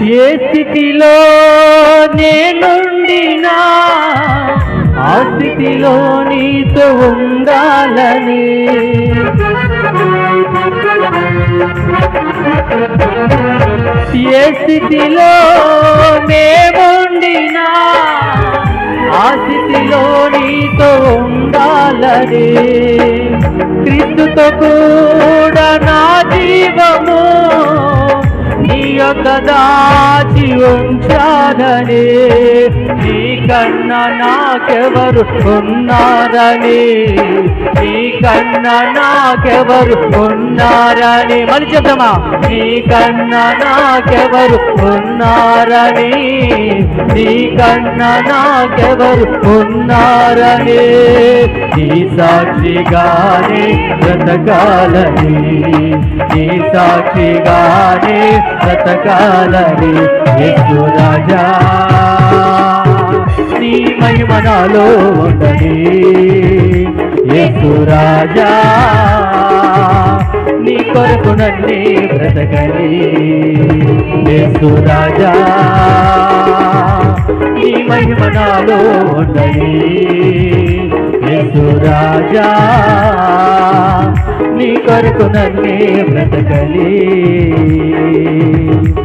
ఏ స్థితిలో నేనుండినా ఆ స్థితిలో నీతో ఉండాలని, ఏ స్థితిలో నేనుండినా ఆ స్థితిలో నీతో ఉండాలని, క్రీస్తుతో కూడా నా జీవము నీ యొక్క దాచి ఉంచాలని, నీ కన్నా నాకెవరు ఉన్నారని, నీ కన్నా నాకెవరు ఉన్నారని, మళ్ళీ చెప్తామా, నీ కన్నా నాకెవరు ఉన్నారని, నీ కన్నా నాకెవరు ఉన్నారని, నీ సాక్షిగానే బ్రతకాలని, నీ సాక్షిగానే బ్రతకాలని, యేసు రాజా నీ మహిమ నాలో ఉండని, యేసు రాజా నీ కొరకు నన్నే బ్రతకని, యేసు రాజా నీ మహిమ నాలో ఉండని, యేసు రాజా నీ కొరకు నన్నే బ్రతకని.